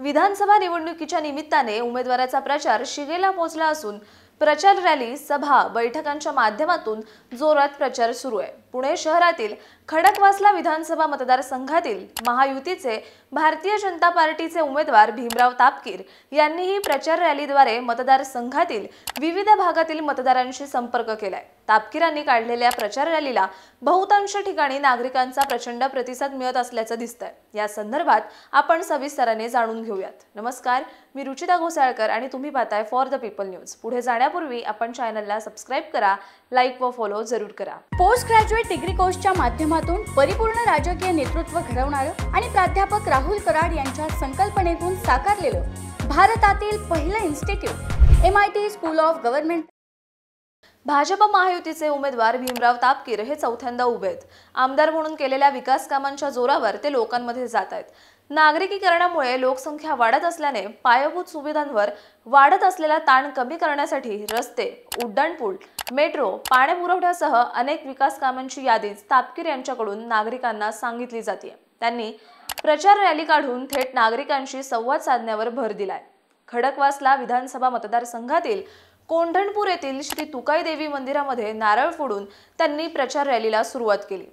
विधानसभा निवडणुकीच्या निमित्ताने उमेदवाराचा प्रचार शिगेला पोहोचला असून प्रचार रॅली, सभा, बैठकांच्या माध्यमातून जोरात प्रचार सुरू आहे। पुणे शहरातील खडकवासला विधानसभा मतदारसंघातील महायुतीचे भारतीय जनता पार्टीचे उमेदवार भीमराव तापकीर यांनीही प्रचार रॅलीद्वारे मतदारसंघातील विविध भागातील मतदारांशी संपर्क केलाय। तापकीरांनी काढलेल्या प्रचार रॅलीला बहुतांश ठिकाणी नागरिकांचा प्रचंड प्रतिसाद मिळत असल्याचं दिसतंय। या संदर्भात आपण सविस्तराने जाणून घेऊयात। नमस्कार, मी रुचिता घोसाळकर आणि तुम्ही पाहताय फॉर द पीपल न्यूज। पुढे जाण्यापूर्वी आपण चॅनलला सबस्क्राइब करा, लाईक व फॉलो जरूर करा। पोस्ट ग्रॅज्युएट डिग्री कोर्सच्या माध्यमातून परिपूर्ण राजकीय नेतृत्व घडवणारं आणि प्राध्यापक राहुल कराड यांच्या संकल्पनेतून साकारलेलं भारतातील पहिलं institute MIT school of government. Bhajap महायुतीचे उमेदवार भीमराव तापकीर हे चौथ्यांदा उभे आहेत। आमदार म्हणून केलेल्या विकास कामांच्या जोरावर ते लोकांमध्ये जात आहेत। नागरिकीकरणामुळे लोकसंख्या वाढत असल्याने पायाभूत सुविधांवर वाढत असलेला ताण कमी करण्यासाठी रस्ते, उड्डाणपूल, मेट्रो, पाणीपुरवठ्यासह अनेक विकास कामांची यादी तापकीर यांच्याकडून नागरिकांना सांगितली जाते। त्यांनी प्रचार रॅली काढून थेट नागरिकांशी संवाद साधण्यावर भर दिलाय। खडकवासला विधानसभा मतदारसंघातील कोंढणपूर येथील श्री तुकाई देवी मंदिरामध्ये नारळ फोडून त्यांनी प्रचार रॅलीला सुरुवात केली।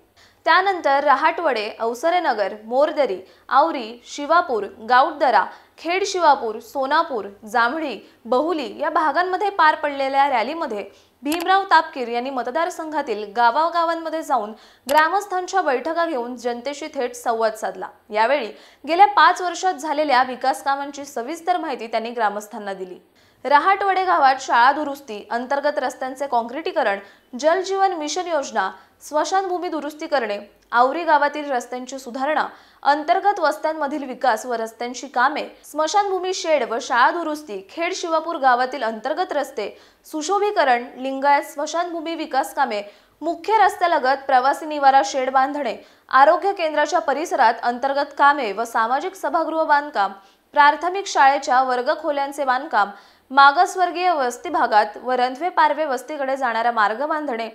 त्यानंतर रहाटवडे, अवसरेनगर, मोरदरी, आवरी, शिवापूर, गाऊटदरा, खेड शिवापूर, सोनापूर, जांभळी, बहुली या भागांमध्ये पार पडलेल्या रॅलीमध्ये भीमराव तापकीर यांनी मतदारसंघातील गावागावांमध्ये जाऊन ग्रामस्थांच्या बैठका घेऊन जनतेशी थेट संवाद साधला। यावेळी गेल्या 5 वर्षात झालेल्या विकास कामांची सविस्तर माहिती त्यांनी ग्रामस्थांना दिली। रहाटवडे गावात शाळा दुरुस्ती, अंतर्गत रस्त्यांचे काँक्रिटीकरण, जल जीवन मिशन योजना, स्मशानभूमी दुरुस्ती करणे, आवरी गावातील रस्त्यांची सुधारणा, अंतर्गत वस्त्यांमधील विकास व रस्त्यांची कामे, स्मशानभूमी शेड व शाळा दुरुस्ती, खेड शिवापूर गावातील अंतर्गत रस्ते, सुशोभीकरण, लिंगायत स्मशानभूमी विकास कामे, मुख्य रस्त्यालगत प्रवासी निवारा शेड बांधणे, आरोग्य केंद्राच्या परिसरात अंतर्गत कामे व सामाजिक सभागृह बांधकाम, प्राथमिक शाळेच्या वर्गखोल्यांचे बांधकाम, मागासवर्गीय वस्ती भागात व रणवे पारवे वस्तीकडे जाणारा मार्ग बांधणे,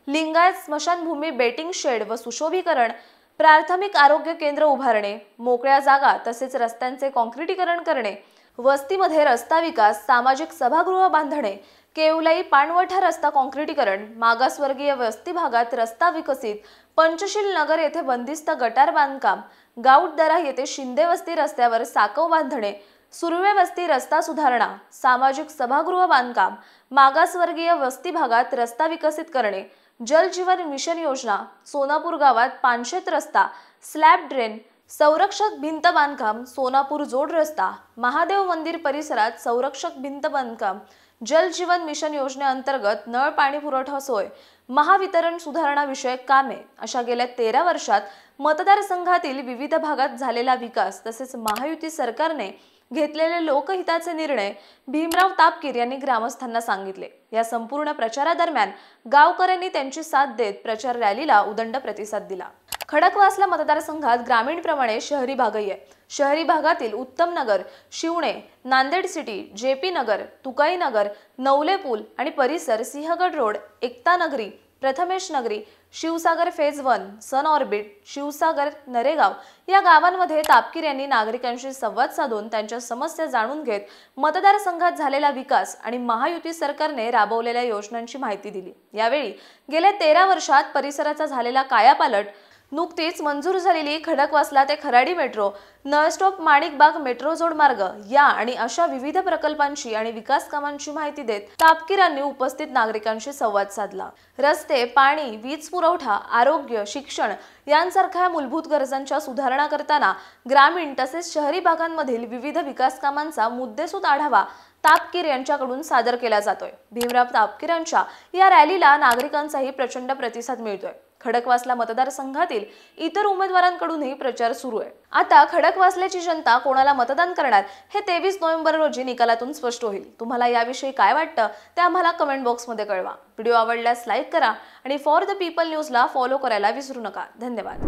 लिंगायत स्मशानभूमी बेटिंग शेड व सुशोभीकरण, प्राथमिक आरोग्य केंद्र उभारणे, मोकळ्या जागा तसेच रस्त्यांचे काँक्रिटीकरण करणे, वस्तीमध्ये रस्ता विकास, सामाजिक सभागृह बांधणे, केवलाई पाणवठा रस्ता काँक्रिटीकरण, मागासवर्गीय वस्ती भागात रस्ता विकसित, पंचशील नगर येथे बंदिस्त गटार बांधकाम, गाऊटदरा येथे शिंदे वस्ती रस्त्यावर साकव बांधणे, सुर्वे वस्ती रस्ता सुधारणा, सामाजिक सभागृह बांधकाम, मागासवर्गीय वस्ती भागात रस्ता विकसित करणे, जल जीवन मिशन योजना, सोनापूर गावात पानशेत रस्ता, स्लॅब ड्रेन, संरक्षक भिंत बांधकाम, सोनापूर जोड रस्ता, महादेव मंदिर परिसरात संरक्षक भिंत बांधकाम, जल जीवन मिशन योजनेअंतर्गत नळ पाणी पुरवठा सोय, महावितरण सुधारणा विषयक कामे अशा गेल्या 13 वर्षात मतदारसंघातील विविध भागात झालेला विकास तसेच महायुती सरकारने घेतलेले लोकहिताचे निर्णय भीमराव तापकीर यांनी ग्रामस्थांना सांगितले। या संपूर्ण प्रचारादरम्यान गावकऱ्यांनी त्यांची साथ देत प्रचार रॅलीला उदंड प्रतिसाद दिला। खडकवासला मतदारसंघात ग्रामीणप्रमाणे शहरी भागही आहे। शहरी भागातील उत्तम नगर, शिवणे, नांदेड सिटी, JP नगर, तुकाई नगर, नवले पूल आणि परिसर, सिंहगड रोड, एकता नगरी, प्रथमेश नगरी, शिवसागर फेज 1, सन ऑर्बिट, शिवसागर, नरेगाव या गावांमध्ये तापकीर यांनी नागरिकांशी संवाद साधून त्यांच्या समस्या जाणून घेत मतदारसंघात झालेला विकास आणि महायुती सरकारने राबवलेल्या योजनांची माहिती दिली। यावेळी गेल्या 13 वर्षात परिसराचा झालेला कायापालट, नुकतीच मंजूर झालेली खडकवासला ते खराडी मेट्रो, नळस्टॉप माणिकबाग मेट्रो जोड मार्ग या आणि अशा विविध प्रकल्पांची आणि विकास कामांची माहिती देत तापकीरांनी उपस्थित नागरिकांशी संवाद साधला। रस्ते, पाणी, वीज पुरवठा, आरोग्य, शिक्षण यांसारख्या मूलभूत गरजांच्या सुधारणा करताना ग्रामीण तसेच शहरी भागांमधील विविध विकास कामांचा मुद्देसूद आढावा तापकीर यांच्याकडून सादर केला जातोय। भीमराव तापकीरांच्या या रॅलीला नागरिकांचाही प्रचंड प्रतिसाद मिळतोय। खडकवासला मतदारसंघातील इतर उमेदवारांकडूनही प्रचार सुरू आहे। आता खडकवासल्याची जनता कोणाला मतदान करणार हे 23 नोव्हेंबर रोजी निकालातून स्पष्ट होईल। तुम्हाला याविषयी काय वाटतं ते आम्हाला कमेंट बॉक्समध्ये कळवा। व्हिडिओ आवडल्यास लाईक करा आणि फॉर द पीपल न्यूजला फॉलो करायला विसरू नका। धन्यवाद।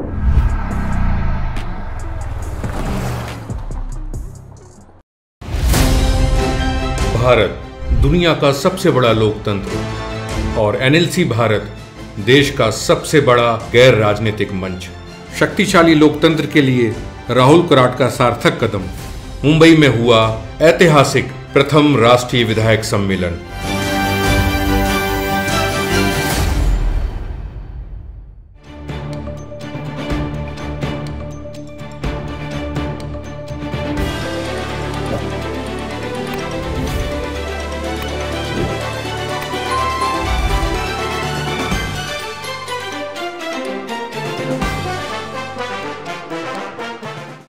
भारत दुनिया का सबसे बड़ा लोकतंत्र और NLC भारत देश का सबसे बड़ा गैर राजनीतिक मंच। शक्तिशाली लोकतंत्र के लिए राहुल कराड का सार्थक कदम मुंबई में हुआ ऐतिहासिक प्रथम राष्ट्रीय विधायक सम्मेलन।